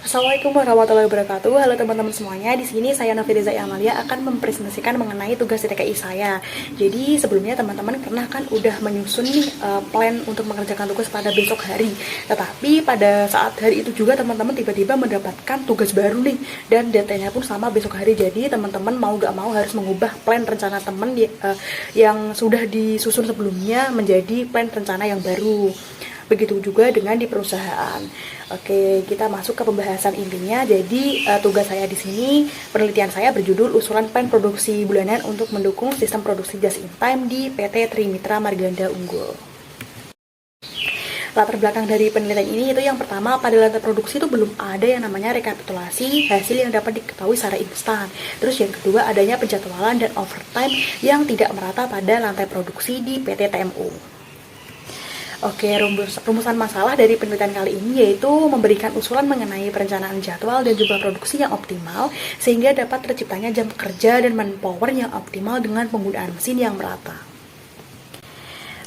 Assalamualaikum warahmatullahi wabarakatuh. Halo teman-teman semuanya. Di sini saya Nafiriza Amalia akan mempresentasikan mengenai tugas TKI saya. Jadi sebelumnya teman-teman pernah kan udah menyusun nih plan untuk mengerjakan tugas pada besok hari. Tetapi pada saat hari itu juga teman-teman tiba-tiba mendapatkan tugas baru nih dan datanya pun sama besok hari. Jadi teman-teman mau gak mau harus mengubah plan rencana teman yang sudah disusun sebelumnya menjadi plan rencana yang baru. Begitu juga dengan di perusahaan. Oke, kita masuk ke pembahasan intinya. Jadi tugas saya di sini, penelitian saya berjudul usulan plan produksi bulanan untuk mendukung sistem produksi just in time di PT Trimitra Marganda Unggul. Latar belakang dari penelitian ini itu yang pertama, pada lantai produksi itu belum ada yang namanya rekapitulasi hasil yang dapat diketahui secara instan. Terus yang kedua, adanya penjadwalan dan overtime yang tidak merata pada lantai produksi di PT TMU. Oke, rumusan masalah dari penelitian kali ini yaitu memberikan usulan mengenai perencanaan jadwal dan jumlah produksi yang optimal sehingga dapat terciptanya jam kerja dan manpower yang optimal dengan penggunaan mesin yang merata.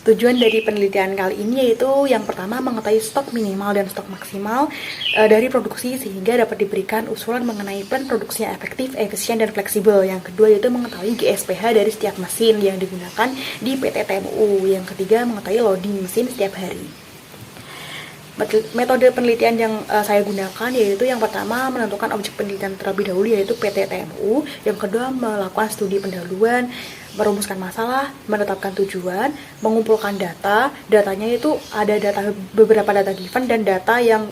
Tujuan dari penelitian kali ini yaitu yang pertama mengetahui stok minimal dan stok maksimal dari produksi sehingga dapat diberikan usulan mengenai plan produksi yang efektif, efisien, dan fleksibel. Yang kedua yaitu mengetahui GSPH dari setiap mesin yang digunakan di PT TMU. Yang ketiga mengetahui loading mesin setiap hari. Metode penelitian yang saya gunakan yaitu yang pertama menentukan objek penelitian terlebih dahulu yaitu PT TMU, yang kedua melakukan studi pendahuluan, merumuskan masalah, menetapkan tujuan, mengumpulkan datanya itu ada beberapa data given dan data yang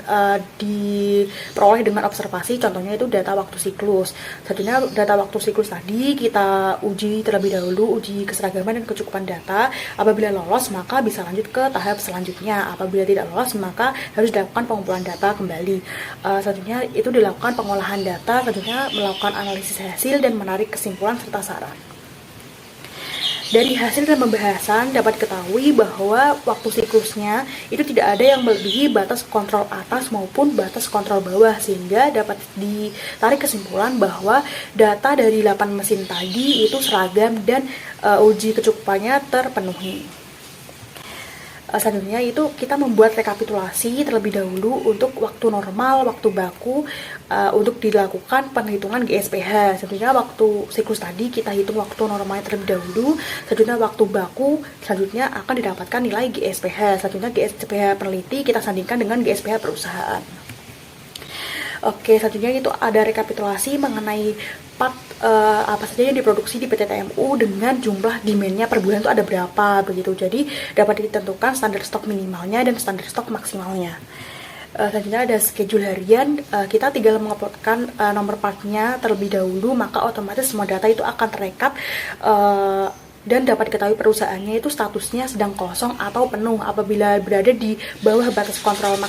diperoleh dengan observasi, contohnya itu data waktu siklus. Satunya data waktu siklus tadi kita uji terlebih dahulu, uji keseragaman dan kecukupan data. Apabila lolos maka bisa lanjut ke tahap selanjutnya, apabila tidak lolos maka harus dilakukan pengumpulan data kembali. Selanjutnya itu dilakukan pengolahan data, selanjutnya melakukan analisis hasil dan menarik kesimpulan serta saran. Dari hasil dan pembahasan dapat diketahui bahwa waktu siklusnya itu tidak ada yang melebihi batas kontrol atas maupun batas kontrol bawah, sehingga dapat ditarik kesimpulan bahwa data dari 8 mesin tadi itu seragam dan uji kecukupannya terpenuhi. Selanjutnya itu kita membuat rekapitulasi terlebih dahulu untuk waktu normal, waktu baku untuk dilakukan penghitungan GSPH. Selanjutnya waktu siklus tadi kita hitung waktu normalnya terlebih dahulu. Selanjutnya waktu baku, selanjutnya akan didapatkan nilai GSPH. Selanjutnya GSPH peneliti kita sandingkan dengan GSPH perusahaan. Oke, selanjutnya itu ada rekapitulasi mengenai part apa saja yang diproduksi di PT TMU dengan jumlah demand-nya per bulan itu ada berapa begitu. Jadi dapat ditentukan standar stok minimalnya dan standar stok maksimalnya. Selanjutnya ada schedule harian, kita tinggal menguploadkan nomor partnya terlebih dahulu, maka otomatis semua data itu akan terekap dan dapat diketahui perusahaannya itu statusnya sedang kosong atau penuh. Apabila berada di bawah batas kontrol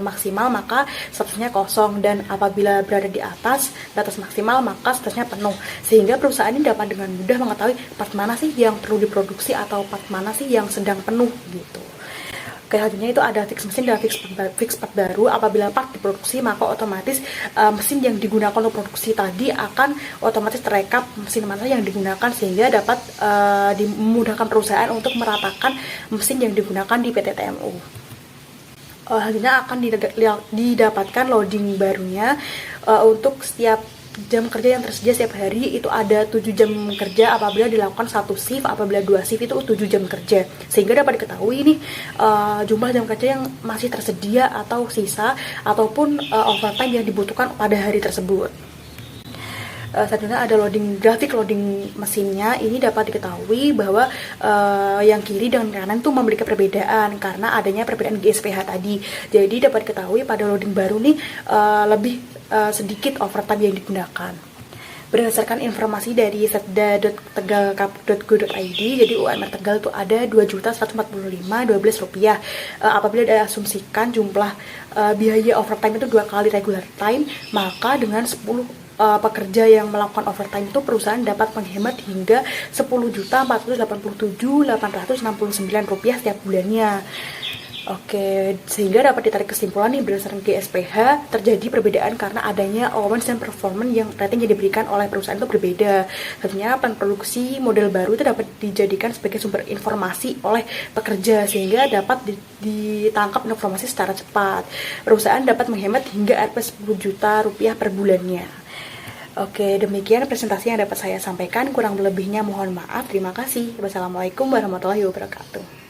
maksimal maka statusnya kosong, dan apabila berada di atas batas maksimal maka statusnya penuh, sehingga perusahaan ini dapat dengan mudah mengetahui part mana sih yang perlu diproduksi atau part mana sih yang sedang penuh gitu. Selanjutnya itu ada fix mesin dan fix part baru. Apabila part diproduksi maka otomatis mesin yang digunakan untuk produksi tadi akan otomatis terekap mesin mana yang digunakan, sehingga dapat memudahkan perusahaan untuk meratakan mesin yang digunakan di PT TMU. Selanjutnya akan didapatkan loading barunya untuk setiap jam kerja yang tersedia setiap hari itu ada 7 jam kerja apabila dilakukan 1 shift, apabila 2 shift itu 7 jam kerja, sehingga dapat diketahui nih jumlah jam kerja yang masih tersedia atau sisa ataupun overtime yang dibutuhkan pada hari tersebut. Selanjutnya ada grafik loading mesinnya. Ini dapat diketahui bahwa yang kiri dan kanan itu memiliki perbedaan karena adanya perbedaan GSPH tadi. Jadi dapat diketahui pada loading baru nih lebih sedikit overtime yang digunakan. Berdasarkan informasi dari setda.tegalkap.go.id, jadi UMR Tegal itu ada Rp2.145.12. Apabila diasumsikan jumlah biaya overtime itu 2 kali regular time, maka dengan 10 pekerja yang melakukan overtime itu perusahaan dapat menghemat hingga Rp10.487.869 setiap bulannya. Oke, sehingga dapat ditarik kesimpulan nih berdasarkan GSPH terjadi perbedaan karena adanya allowance dan performance yang rating yang diberikan oleh perusahaan itu berbeda. Tentunya plan produksi model baru itu dapat dijadikan sebagai sumber informasi oleh pekerja sehingga dapat ditangkap informasi secara cepat. Perusahaan dapat menghemat hingga Rp 10 juta rupiah per bulannya. Oke, demikian presentasi yang dapat saya sampaikan. Kurang lebihnya mohon maaf. Terima kasih. Wassalamualaikum warahmatullahi wabarakatuh.